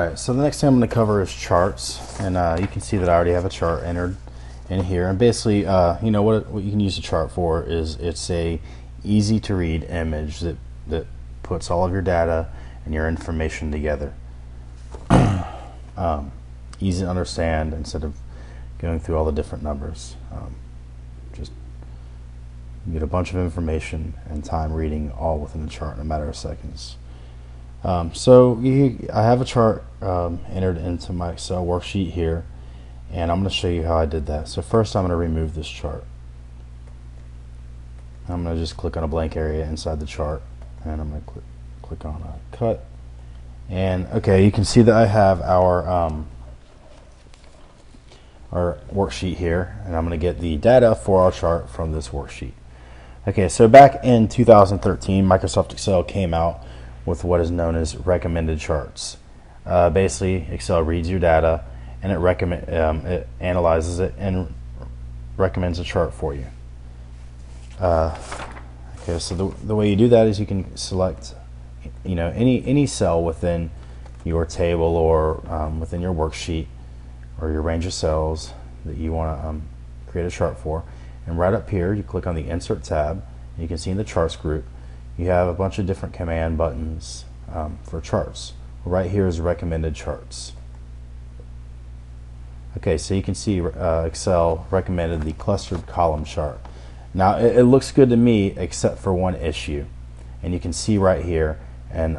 Alright, so the next thing I'm going to cover is charts, and you can see that I already have a chart entered in here. And basically, you know what you can use a chart for is it's a easy to read image that puts all of your data and your information together. Easy to understand instead of going through all the different numbers. Just get a bunch of information and time reading all within the chart in a matter of seconds. I have a chart entered into my Excel worksheet here, and I'm going to show you how I did that. So first I'm going to remove this chart. I'm going to just click on a blank area inside the chart, and I'm going to click on cut. And okay, you can see that I have our worksheet here, and I'm going to get the data for our chart from this worksheet. Okay, so back in 2013, Microsoft Excel came out with what is known as recommended charts. Basically, Excel reads your data and it analyzes it and recommends a chart for you. Okay, so the way you do that is you can select, you know, any cell within your table or within your worksheet or your range of cells that you want to create a chart for, and right up here you click on the Insert tab, and you can see in the Charts group you have a bunch of different command buttons for charts. Right here is recommended charts. Okay, so you can see Excel recommended the clustered column chart. Now it looks good to me except for one issue, and you can see right here and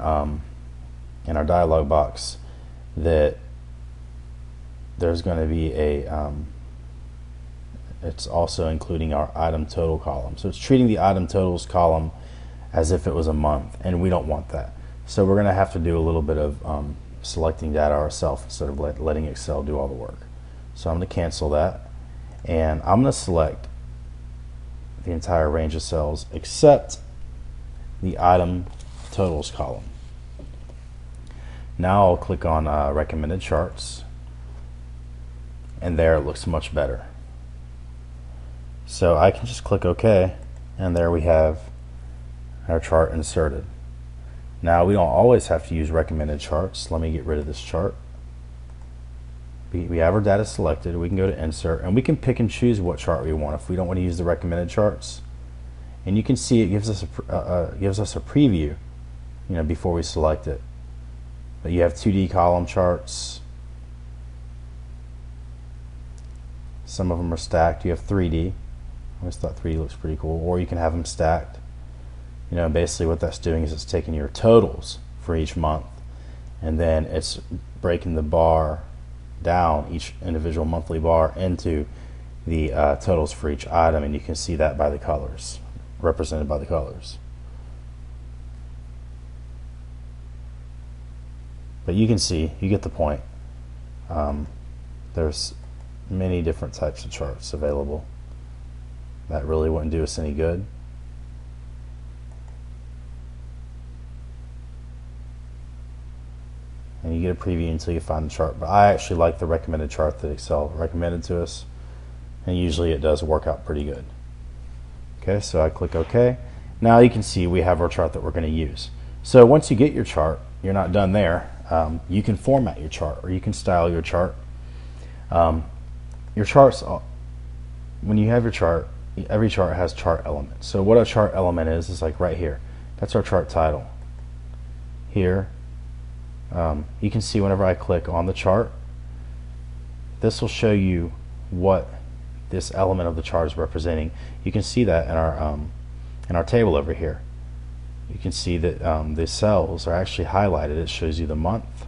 in our dialog box that there's going to be a it's also including our item total column. So it's treating the item totals column as if it was a month, and we don't want that. So we're going to have to do a little bit of selecting data ourselves instead of letting Excel do all the work. So I'm going to cancel that, and I'm going to select the entire range of cells except the item totals column. Now I'll click on recommended charts, and there it looks much better. So I can just click OK, and there we have our chart inserted. Now we don't always have to use recommended charts. Let me get rid of this chart. We have our data selected. We can go to Insert, and we can pick and choose what chart we want if we don't want to use the recommended charts. And you can see it gives us a preview, you know, before we select it. But you have 2D column charts. Some of them are stacked. You have 3D. I always thought 3D looks pretty cool. Or you can have them stacked. You know, basically what that's doing is it's taking your totals for each month, and then it's breaking the bar down, each individual monthly bar, into the totals for each item, and you can see that by the colors, represented by the colors. But you can see, you get the point. There's many different types of charts available. That really wouldn't do us any good. And you get a preview until you find the chart. But I actually like the recommended chart that Excel recommended to us, and usually it does work out pretty good. Okay, so I click OK. Now you can see we have our chart that we're going to use. So once you get your chart, you're not done there. You can format your chart, or you can style your chart. Your charts, when you have your chart, every chart has chart elements. So what a chart element is like right here. That's our chart title. Here, you can see whenever I click on the chart, this will show you what this element of the chart is representing. You can see that in our table over here. You can see that the cells are actually highlighted. It shows you the month.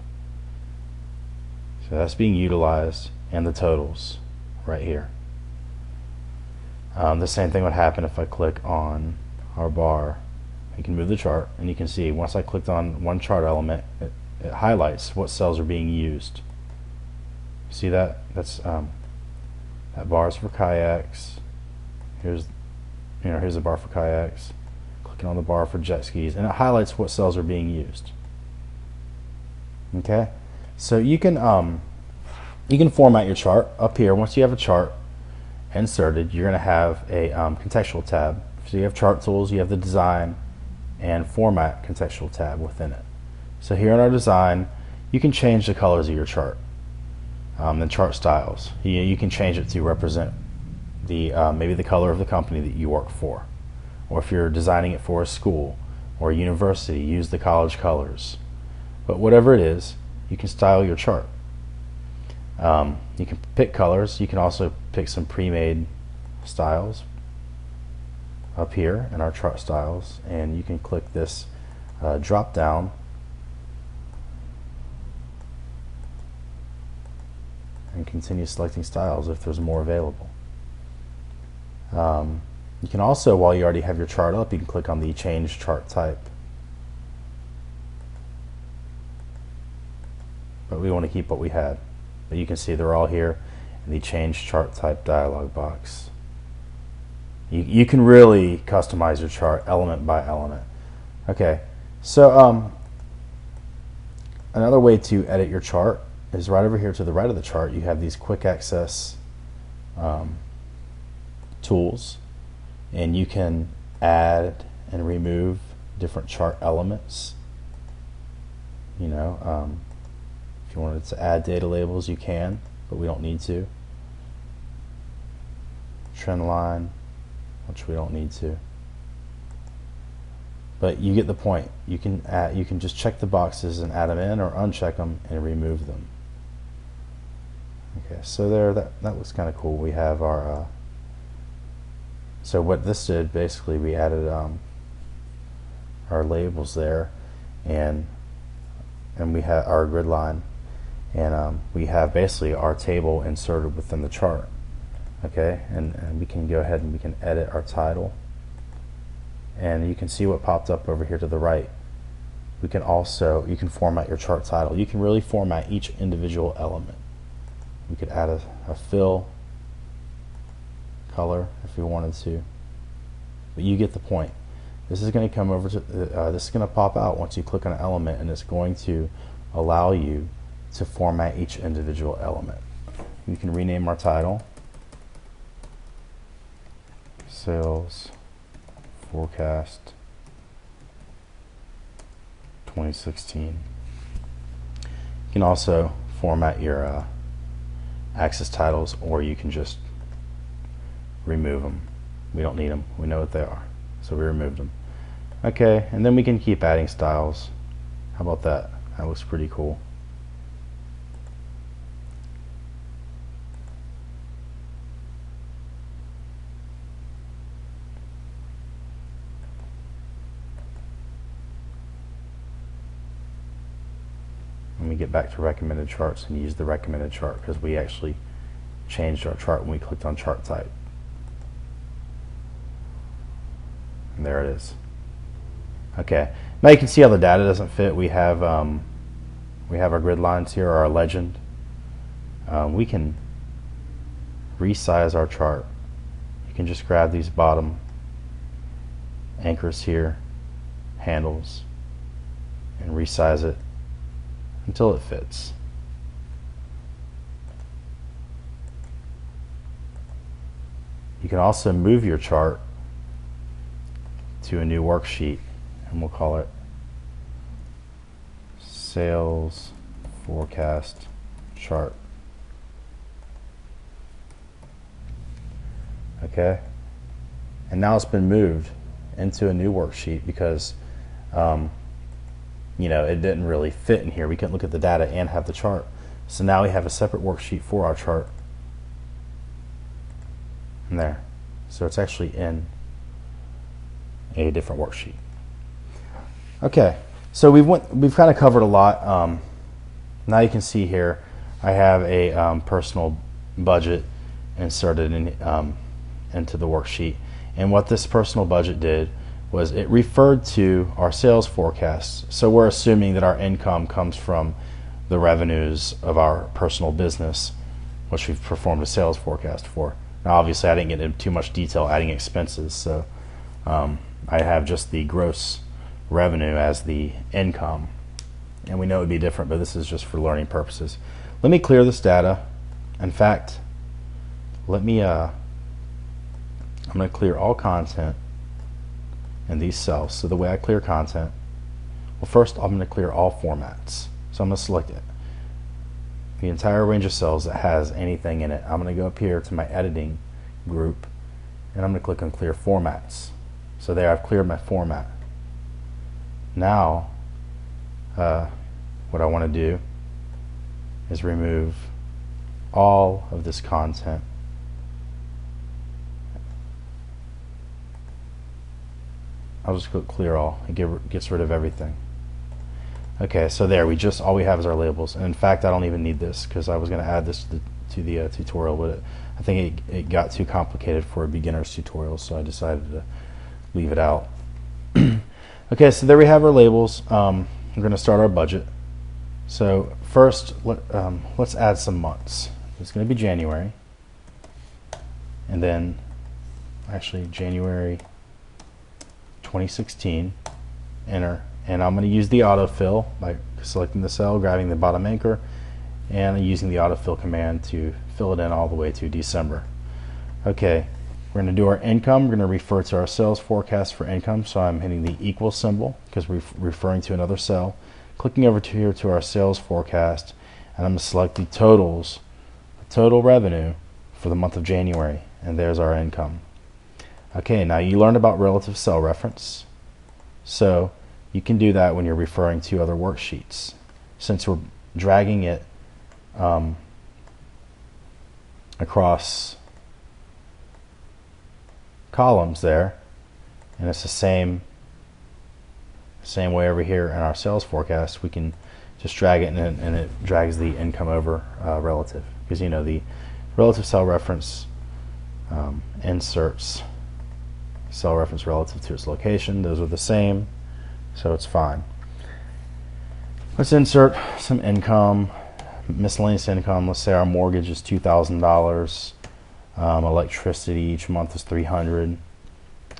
So that's being utilized, and the totals right here. The same thing would happen if I click on our bar. You can move the chart, and you can see once I clicked on one chart element, it highlights what cells are being used. See that? That's that bar is for kayaks. Here's the bar for kayaks. Clicking on the bar for jet skis, and it highlights what cells are being used. Okay, so you can format your chart up here. Once you have a chart inserted, you're going to have a contextual tab. So you have Chart Tools, you have the Design and Format contextual tab within it. So here in our design, you can change the colors of your chart, the chart styles. You can change it to represent the maybe the color of the company that you work for, or if you're designing it for a school or a university, use the college colors. But whatever it is, you can style your chart. You can pick colors. You can also pick some pre-made styles up here in our chart styles, and you can click this drop down and continue selecting styles if there's more available. You can also, while you already have your chart up, you can click on the change chart type. But we want to keep what we had. But you can see they're all here in the change chart type dialog box. You can really customize your chart element by element. Okay, so another way to edit your chart is right over here to the right of the chart. You have these quick access tools, and you can add and remove different chart elements. You know, if you wanted to add data labels, you can, but we don't need to. Trend line, which we don't need to. But you get the point. You can just check the boxes and add them in, or uncheck them and remove them. Okay, so there, that looks kind of cool. We have our so what this did, basically we added our labels there, and we have our grid line, and we have basically our table inserted within the chart. Okay, and we can go ahead and we can edit our title, and you can see what popped up over here to the right. We can also, you can format your chart title. You can really format each individual element. We could add a fill color if we wanted to, but you get the point. This is going to come over to this is going to pop out once you click on an element, and it's going to allow you to format each individual element. We can rename our title Sales Forecast 2016. You can also format your axis titles, or you can just remove them. We don't need them. We know what they are, so we removed them. Okay, and then we can keep adding styles. How about that? That looks pretty cool. Let me get back to recommended charts and use the recommended chart, because we actually changed our chart when we clicked on chart type. And there it is. Okay, now you can see how the data doesn't fit. We have our grid lines here, our legend. We can resize our chart. You can just grab these bottom anchors here, handles, and resize it until it fits. You can also move your chart to a new worksheet, and we'll call it Sales Forecast Chart. Okay, and now it's been moved into a new worksheet because you know, it didn't really fit in here. We couldn't look at the data and have the chart. So now we have a separate worksheet for our chart. And there. So it's actually in a different worksheet. Okay, so we've kind of covered a lot. Now you can see here I have a personal budget inserted into the worksheet, and what this personal budget did was it referred to our sales forecasts. So we're assuming that our income comes from the revenues of our personal business, which we've performed a sales forecast for. Now obviously I didn't get into too much detail adding expenses, so I have just the gross revenue as the income, and we know it would be different, but this is just for learning purposes. Let me clear this data. In fact, I'm going to clear all content in these cells. So the way I clear content, well, first I'm going to clear all formats. So I'm going to select it, the entire range of cells that has anything in it. I'm going to go up here to my editing group, and I'm going to click on clear formats. So there, I've cleared my format. Now what I want to do is remove all of this content. I'll just click clear all. It gets rid of everything. Okay, so there, all we have is our labels. And in fact, I don't even need this because I was going to add this to the tutorial, but I think it got too complicated for a beginner's tutorial, so I decided to leave it out. Okay, so there we have our labels. We're going to start our budget. So first, let's add some months. It's going to be January, and then actually January 2016. Enter. And I'm going to use the autofill by selecting the cell, grabbing the bottom anchor, and using the autofill command to fill it in all the way to December. Okay, we're going to do our income. We're going to refer to our sales forecast for income, so I'm hitting the equal symbol because we're referring to another cell. Clicking over to here to our sales forecast, and I'm going to select the totals, the total revenue for the month of January, and there's our income. Okay, now you learned about relative cell reference, so you can do that when you're referring to other worksheets. Since we're dragging it across columns there, and it's the same way over here in our sales forecast, we can just drag it, and it drags the income over relative, because you know the relative cell reference inserts cell reference relative to its location. Those are the same, so it's fine. Let's insert some income, miscellaneous income. Let's say our mortgage is $2,000. Electricity each month is $300.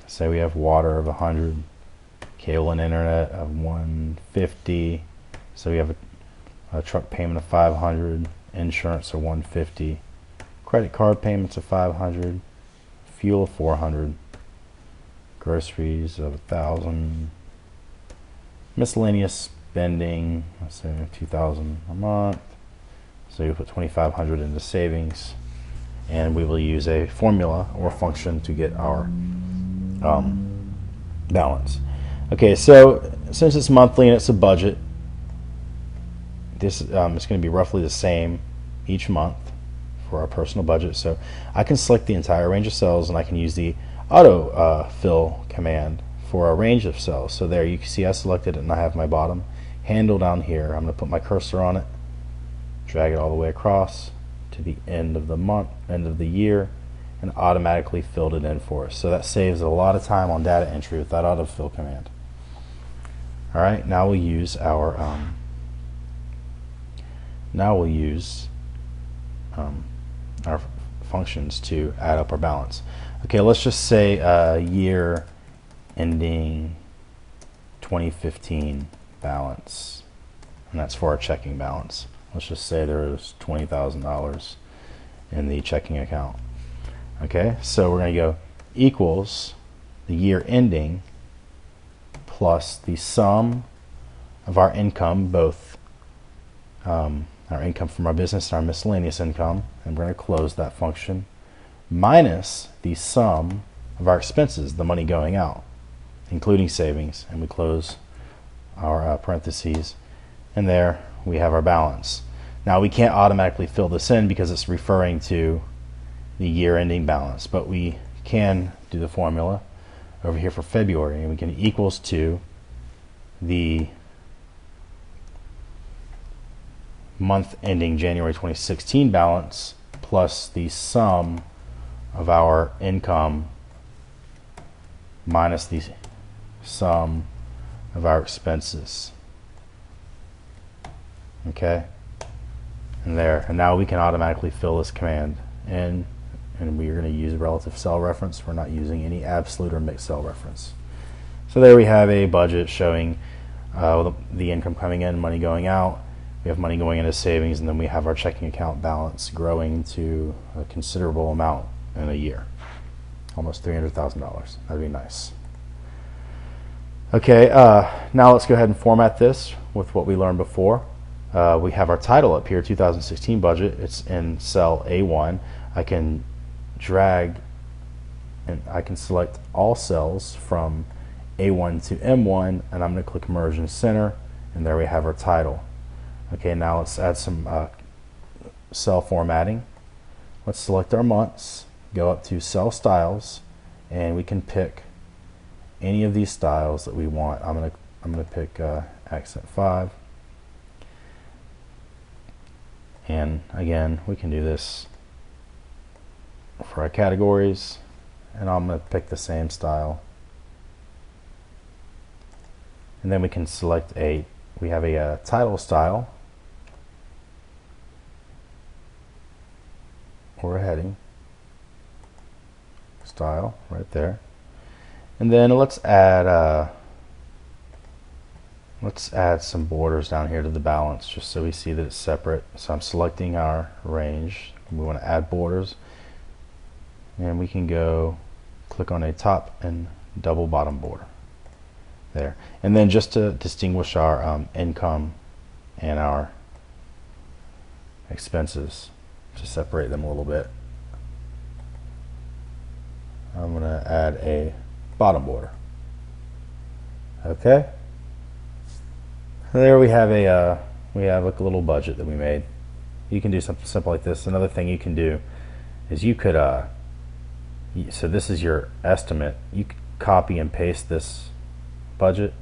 Say we have water of $100, cable and internet of $150. So we have a truck payment of $500, insurance of $150, credit card payments of $500, fuel of $400, groceries of $1,000, miscellaneous spending, let's say $2,000 a month. So you put $2,500 into savings, and we will use a formula or function to get our balance. Okay, so since it's monthly and it's a budget, this is going to be roughly the same each month for our personal budget. So I can select the entire range of cells, and I can use the auto fill command for a range of cells. So there you can see I selected it, and I have my bottom handle down here. I'm going to put my cursor on it, drag it all the way across to the end of the month, end of the year, and automatically filled it in for us. So that saves a lot of time on data entry with that autofill command. All right, now we'll use our our functions to add up our balance. Okay, let's just say year ending 2015 balance, and that's for our checking balance. Let's just say there's $20,000 in the checking account. Okay, so we're going to go equals the year ending plus the sum of our income, both our income from our business and our miscellaneous income, and we're going to close that function, minus the sum of our expenses, the money going out, including savings, and we close our parentheses, and there we have our balance. Now we can't automatically fill this in because it's referring to the year ending balance, but we can do the formula over here for February, and we can equals to the month ending January 2016 balance plus the sum of our income minus the sum of our expenses. Okay, and there, and now we can automatically fill this command in, and we're going to use relative cell reference. We're not using any absolute or mixed cell reference. So there we have a budget showing the income coming in, money going out. We have money going into savings, and then we have our checking account balance growing to a considerable amount in a year, almost $300,000. That'd be nice. Okay, now let's go ahead and format this with what we learned before. we have our title up here, 2016 budget. It's in cell A1. I can drag and I can select all cells from A1 to M1, and I'm going to click Merge in Center, and there we have our title. Okay, now let's add some cell formatting. Let's select our months, go up to Cell Styles, and we can pick any of these styles that we want. I'm gonna pick Accent 5, and again we can do this for our categories, and I'm gonna pick the same style, and then we can select we have a title style or a heading style right there, and then let's add some borders down here to the balance, just so we see that it's separate. So I'm selecting our range. We want to add borders, and we can go click on a top and double bottom border there. And then just to distinguish our income and our expenses, to separate them a little bit, I'm going to add a bottom border. Okay, there we have like a little budget that we made. You can do something simple like this. Another thing you can do is you could so this is your estimate. You could copy and paste this budget.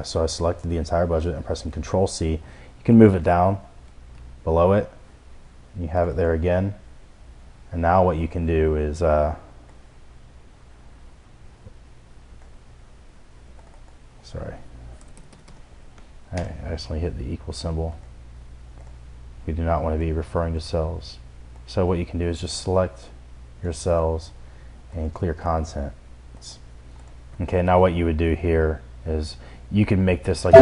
So I selected the entire budget and pressing Control C. You can move it down below it. You have it there again. And now what you can do is sorry, I accidentally hit the equal symbol. We do not want to be referring to cells. So what you can do is just select your cells and clear contents. Okay, now what you would do here is you can make this the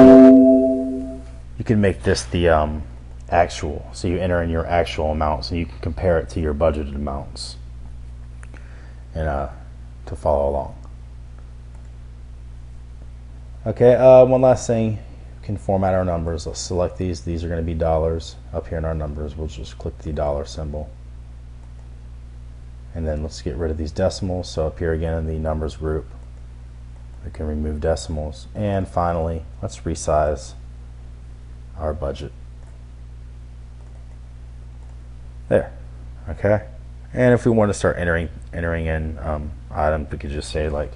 actual. So you enter in your actual amounts, and you can compare it to your budgeted amounts, and to follow along. Okay, one last thing, you can format our numbers. Let's select these. These are going to be dollars. Up here in our numbers, we'll just click the dollar symbol, and then let's get rid of these decimals. So up here again in the numbers group, we can remove decimals. And finally, let's resize our budget. There. Okay, and if we want to start entering in items, we could just say like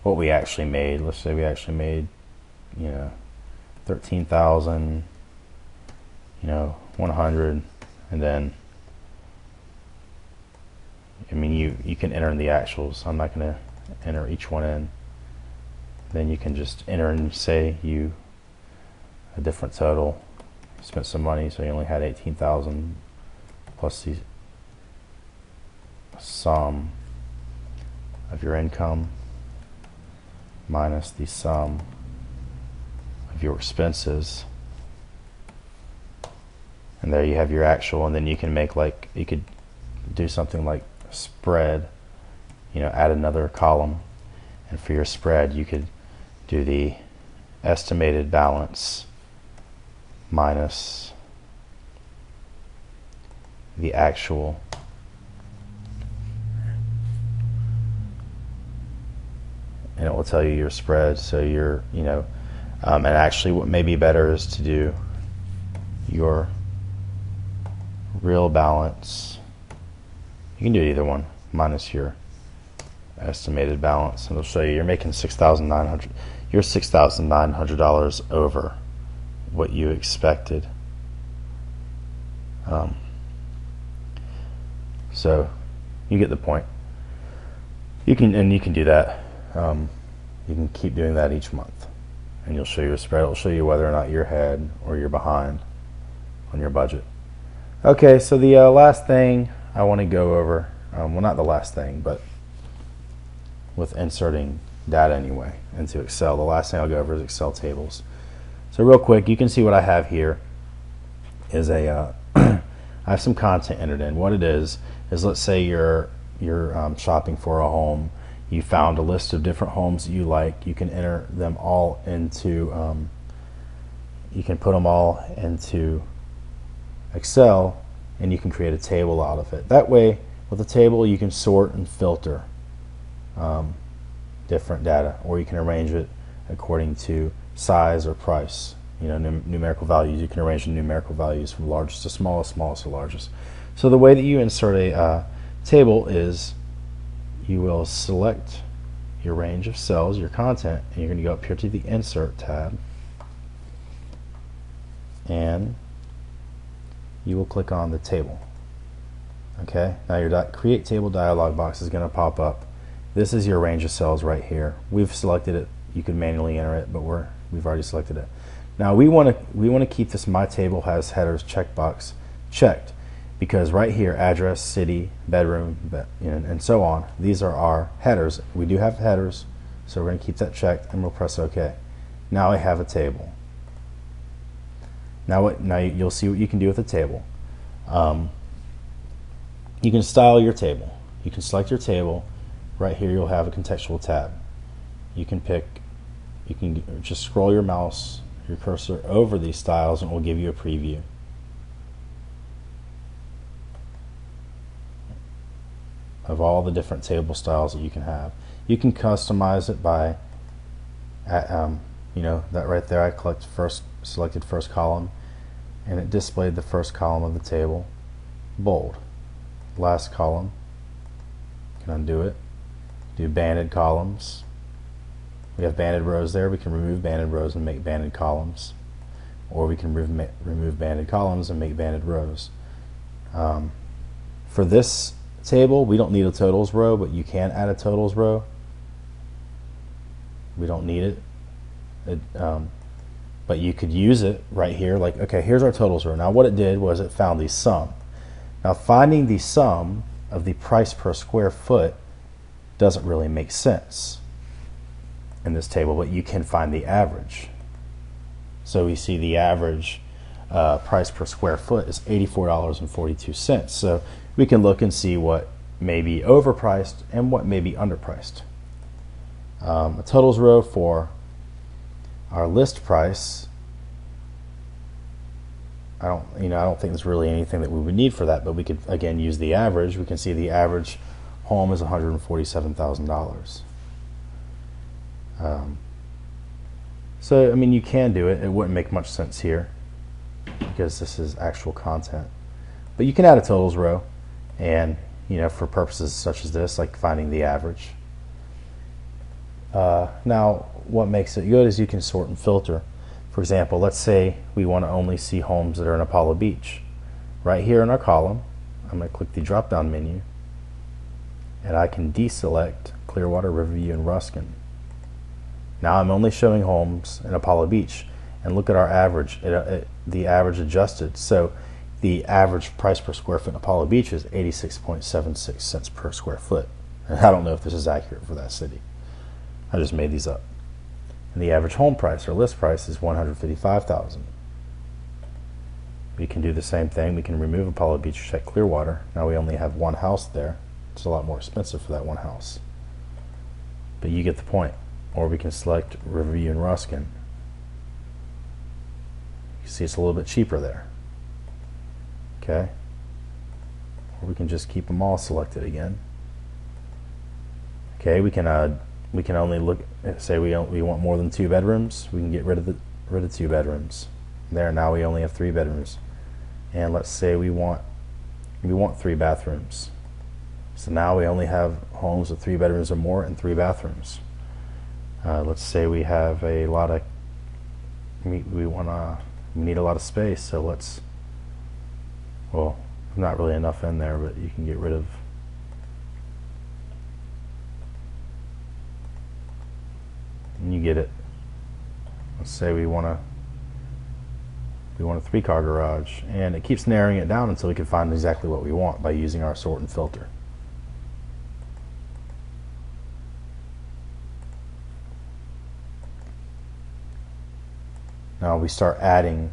what we actually made. Let's say we actually made 13,000 100, and then you can enter in the actuals. I'm not going to enter each one in. Then you can just enter and say a different total. You spent some money, so you only had 18,000 plus the sum of your income minus the sum of your expenses, and there you have your actual. And then you can make you could do something like spread, add another column, and for your spread you could do the estimated balance minus the actual, and it will tell you your spread. So and actually what may be better is to do your real balance. You can do either one minus your estimated balance, and it'll show you you're making $6,900. You're $6,900 over what you expected. So you get the point. You can do that. You can keep doing that each month, and you'll show you a spread. It'll show you whether or not you're ahead or you're behind on your budget. Okay, so the last thing I want to go over, well, not the last thing, but with inserting data anyway into Excel, the last thing I'll go over is Excel tables. So real quick, you can see what I have here is I have some content entered in. What it is let's say you're shopping for a home. You found a list of different homes that you like. You can enter them all into you can put them all into Excel and you can create a table out of it. That way, with a table, you can sort and filter different data, or you can arrange it according to size or price. You know, numerical values. You can arrange the numerical values from largest to smallest, smallest to largest. So the way that you insert a table is you will select your range of cells, your content, and you're going to go up here to the Insert tab, and you will click on the table. Okay, now your Create Table dialog box is going to pop up. This is your range of cells right here. We've selected it. You can manually enter it, but we've already selected it. Now we want to keep this My Table Has Headers checkbox checked, because right here, address, city, bedroom, and so on, these are our headers. We do have headers, so we're going to keep that checked, and we'll press OK. Now I have a table. Now you'll see what you can do with a table. You can style your table. You can select your table. Right here you'll have a contextual tab. You can just scroll your mouse, your cursor over these styles, and it will give you a preview. Of all the different table styles that you can have. You can customize it by, you know, that right there, I selected first column, and it displayed the first column of the table, bold. Last column, you can undo it. Do banded columns. We have banded rows there. We can remove banded rows and make banded columns, or we can remove banded columns and make banded rows. For this table, we don't need a totals row, but you can add a totals row. We don't need it, but you could use it right here. Like, okay, here's our totals row. Now what it did was it found the sum. Now finding the sum of the price per square foot doesn't really make sense in this table, but you can find the average. So we see the average price per square foot is $84.42. So we can look and see what may be overpriced and what may be underpriced. A totals row for our list price, I don't think there's really anything that we would need for that, but we could again use the average. We can see the average home is $147,000. So I mean, you can do it. It wouldn't make much sense here because this is actual content, but you can add a totals row, and for purposes such as this, like finding the average. Now what makes it good is you can sort and filter. For example, let's say we want to only see homes that are in Apollo Beach. Right here in our column, I'm going to click the drop down menu, and I can deselect Clearwater, Riverview, and Ruskin. Now I'm only showing homes in Apollo Beach, and look at our average. The average adjusted, so the average price per square foot in Apollo Beach is 86.76 cents per square foot. And I don't know if this is accurate for that city. I just made these up. And the average home price or list price is $155,000. We can do the same thing. We can remove Apollo Beach, check Clearwater. Now we only have one house there. It's a lot more expensive for that one house, but you get the point. Or we can select Riverview and Ruskin. You see it's a little bit cheaper there. Okay. Or we can just keep them all selected again. Okay, we can only look. Say we want more than 2 bedrooms. We can get rid of 2 bedrooms. There, now we only have 3 bedrooms. And let's say we want 3 bathrooms. So now we only have homes with 3 bedrooms or more and 3 bathrooms. Let's say we have a lot of we need a lot of space. So not really enough in there, but you can get rid of. And you get it. Let's say we want a 3-car garage, and it keeps narrowing it down until we can find exactly what we want by using our sort and filter. Now we start adding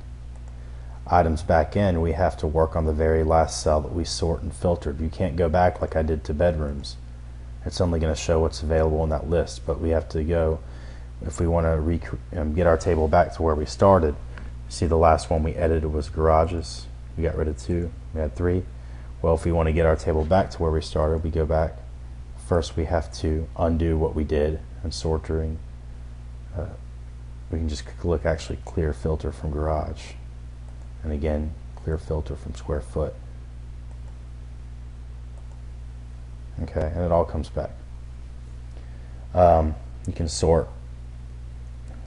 items back in. We have to work on the very last cell that we sort and filtered. You can't go back like I did to bedrooms. It's only going to show what's available in that list, but we have to go, if we want to get our table back to where we started, See, the last one we edited was garages. We got rid of 2. We had 3. Well, if we want to get our table back to where we started, we go back. First, we have to undo what we did in sorting. We can just click actually clear filter from garage. And again, clear filter from square foot. Okay, and it all comes back. You can sort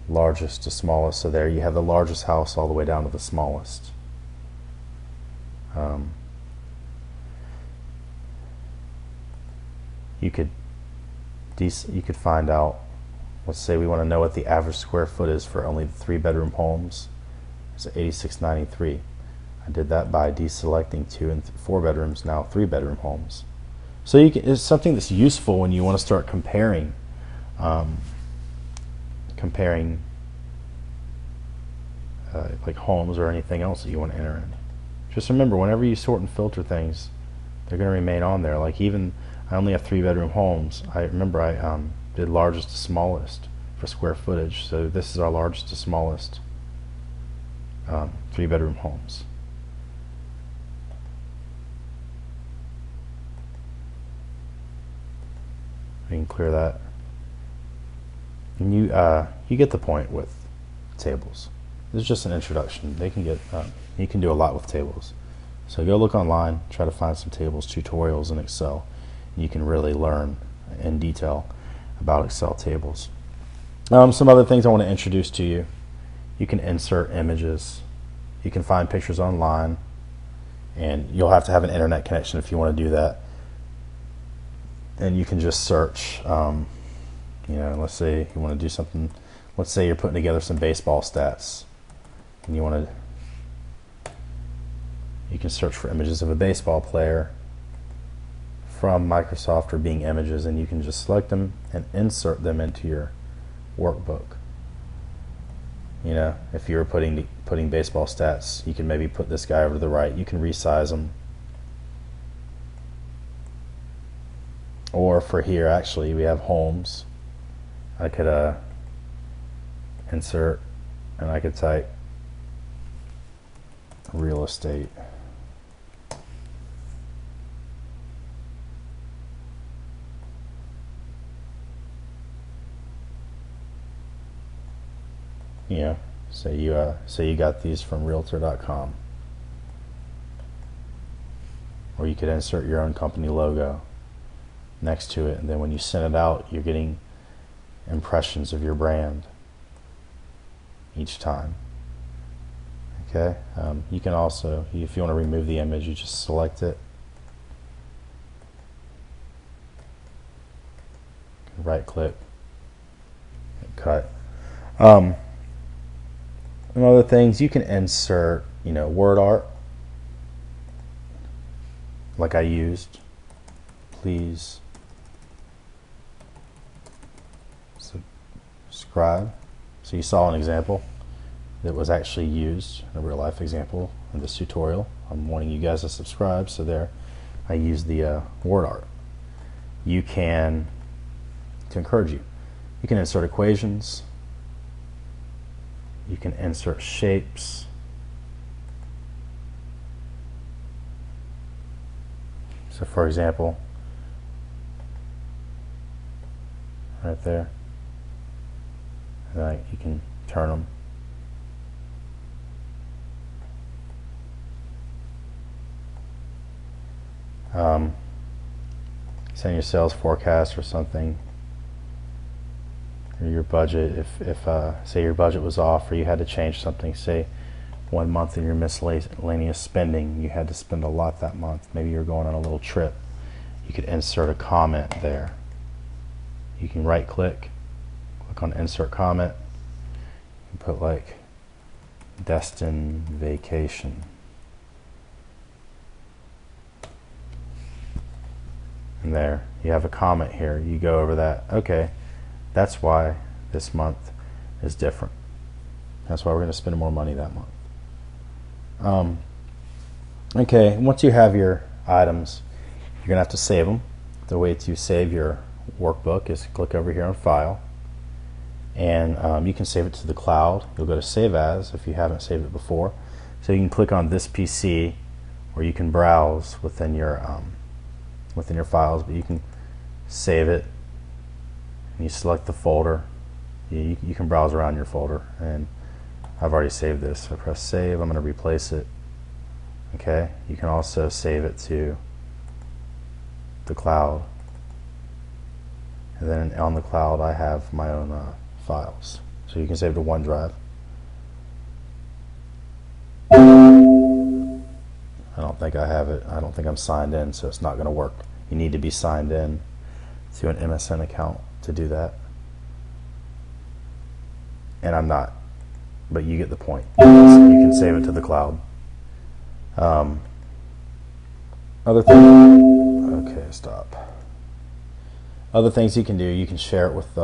largest to smallest, so there you have the largest house all the way down to the smallest. You could find out, let's say we want to know what the average square foot is for only the 3-bedroom homes. It's 8693. I did that by deselecting 2 and 4 bedrooms, now 3-bedroom homes. So it's something that's useful when you want to start comparing like homes or anything else that you want to enter in. Just remember, whenever you sort and filter things, they're going to remain on there. Like even I only have 3-bedroom homes. I remember I did largest to smallest for square footage. So this is our largest to smallest 3-bedroom homes. We can clear that. And you get the point with tables. This is just an introduction. They can get you can do a lot with tables. So go look online, try to find some tables tutorials in Excel. And you can really learn in detail about Excel tables. Some other things I want to introduce to you. You can insert images. You can find pictures online, and you'll have to have an internet connection if you want to do that. And you can just search. Let's say you want to do something. Let's say you're putting together some baseball stats, and you can search for images of a baseball player from Microsoft or Bing Images, and you can just select them and insert them into your workbook. If you were putting baseball stats, you can maybe put this guy over to the right. You can resize them. Or for here, actually, we have homes. I could insert, and I could type real estate. Say you got these from realtor.com. Or you could insert your own company logo next to it, and then when you send it out, you're getting impressions of your brand each time. Okay. You can also, if you want to remove the image, you just select it, right click, and cut. And other things, you can insert word art like I used. Please subscribe. So you saw an example that was actually used, a real life example in this tutorial. I'm wanting you guys to subscribe, so there I use the word art. You can, to encourage you, you can insert equations, you can insert shapes, so for example, right there, you can turn them. Send your sales forecast or something, or your budget. If say your budget was off, or you had to change something, say one month in your miscellaneous spending, you had to spend a lot that month. Maybe you're going on a little trip. You could insert a comment there. You can right click on insert comment, and put like destined vacation. And there you have a comment here. You go over that. Okay, that's why this month is different. That's why we're going to spend more money that month. Okay, once you have your items, you're going to have to save them. The way to save your workbook is click over here on File, and you can save it to the cloud. You'll go to Save As if you haven't saved it before. So you can click on this PC, or you can browse within your files, but you can save it, and you select the folder. You can browse around your folder, and I've already saved this. I press save. I'm going to replace it. Okay, you can also save it to the cloud, and then on the cloud I have my own files, so you can save to OneDrive. I don't think I have it. I don't think I'm signed in, so it's not going to work. You need to be signed in to an MSN account to do that, and I'm not, but you get the point. You can save it to the cloud. Other things, okay, stop. Other things you can do, you can share it with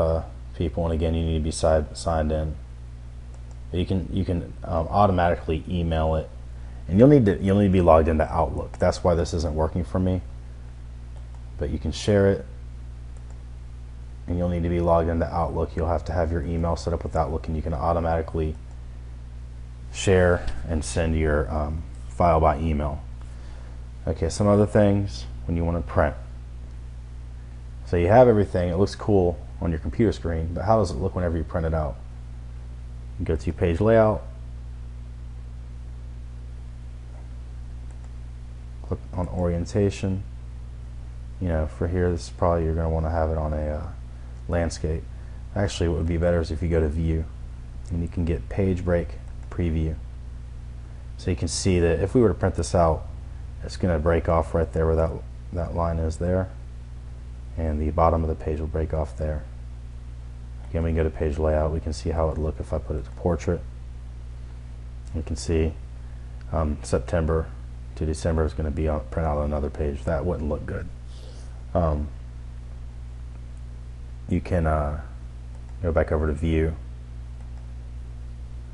people, and again, you need to be signed in. You can automatically email it, and you'll need to be logged into Outlook. That's why this isn't working for me. But you can share it, and you'll need to be logged into Outlook. You'll have to have your email set up with Outlook, and you can automatically share and send your file by email. Okay, some other things when you want to print. So you have everything. It looks cool on your computer screen, but how does it look whenever you print it out? You go to Page Layout, click on Orientation. You know, for here, this is probably you're going to want to have it on a landscape. Actually, what would be better is if you go to View, and you can get Page Break Preview. So you can see that if we were to print this out, it's going to break off right there where that line is there, and the bottom of the page will break off there. Again, we can go to Page Layout. We can see how it would look if I put it to Portrait. You can see September to December is going to be print out on another page. That wouldn't look good. You can go back over to View,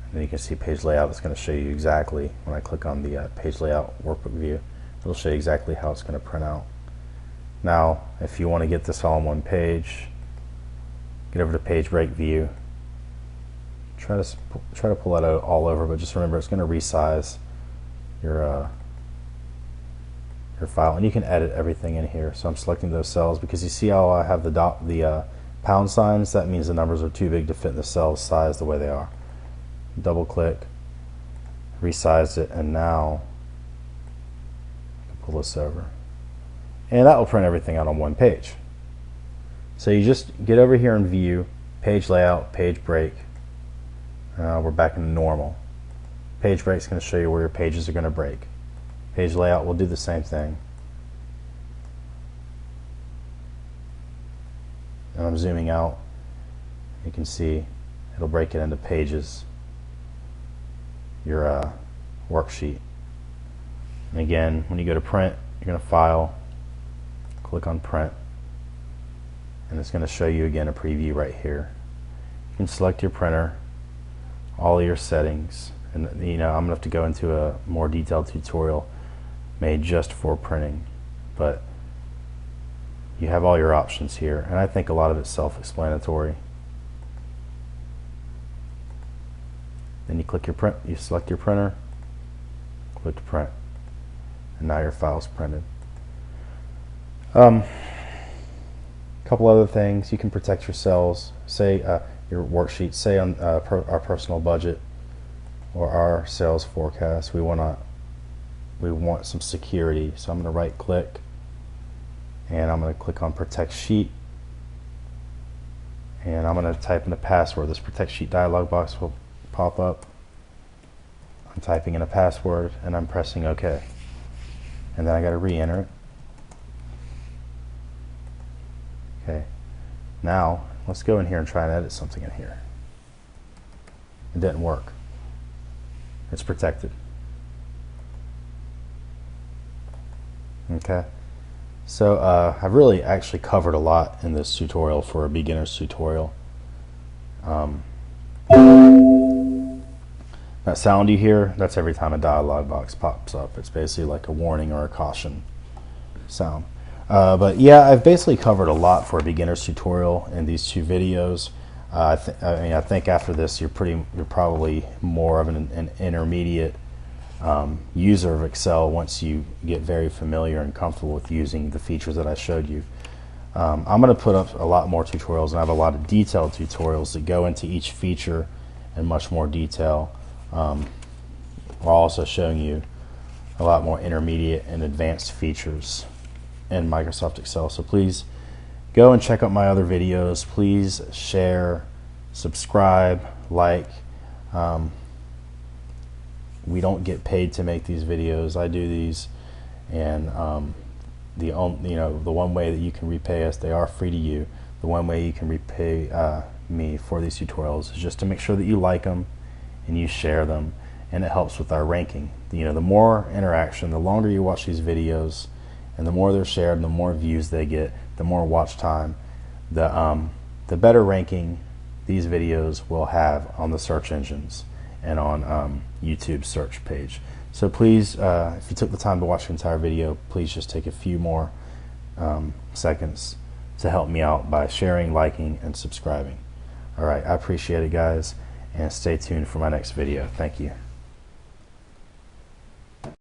and then you can see Page Layout. It's going to show you exactly, when I click on the Page Layout Workbook View, it'll show you exactly how it's going to print out. Now, if you want to get this all on one page, get over to Page Break View. Try to pull that out all over, but just remember it's going to resize your file, and you can edit everything in here. So I'm selecting those cells because you see how I have the pound signs. That means the numbers are too big to fit in the cell size the way they are. Double click, resize it, and now I can pull this over, and that will print everything out on one page. So you just get over here in View, Page Layout, Page Break. We're back in normal. Page Break is going to show you where your pages are going to break. Page Layout will do the same thing. And I'm zooming out. You can see it'll break it into pages, your worksheet. And again, when you go to print, you're going to File, click on Print, and it's going to show you again a preview right here. You can select your printer, all of your settings, and you know, I'm going to have to go into a more detailed tutorial made just for printing, but you have all your options here, and I think a lot of it's self-explanatory. Then you click your print, you select your printer, click to print, and now your file's printed. Couple other things, you can protect your cells. Say your worksheet, say on our personal budget or our sales forecast, we want some security. So I'm going to right click, and I'm going to click on Protect Sheet, and I'm going to type in a password. This Protect Sheet dialog box will pop up. I'm typing in a password, and I'm pressing OK, and then I got to re-enter it. Okay, now let's go in here and try and edit something in here. It didn't work. It's protected. Okay, so I've really actually covered a lot in this tutorial for a beginner's tutorial. That sound you hear, that's every time a dialog box pops up. It's basically like a warning or a caution sound. But yeah, I've basically covered a lot for a beginner's tutorial in these two videos. I think after this you're probably more of an intermediate user of Excel once you get very familiar and comfortable with using the features that I showed you. I'm going to put up a lot more tutorials, and I have a lot of detailed tutorials that go into each feature in much more detail, while also showing you a lot more intermediate and advanced features in Microsoft Excel. So please go and check out my other videos. Please share, subscribe, like. We don't get paid to make these videos. I do these, and the one way that you can repay us, they are free to you. The one way you can repay me for these tutorials is just to make sure that you like them and you share them, and it helps with our ranking. The more interaction, the longer you watch these videos, and the more they're shared, and the more views they get, the more watch time, the better ranking these videos will have on the search engines and on YouTube's search page. So please, if you took the time to watch the entire video, please just take a few more seconds to help me out by sharing, liking, and subscribing. Alright, I appreciate it, guys, and stay tuned for my next video. Thank you.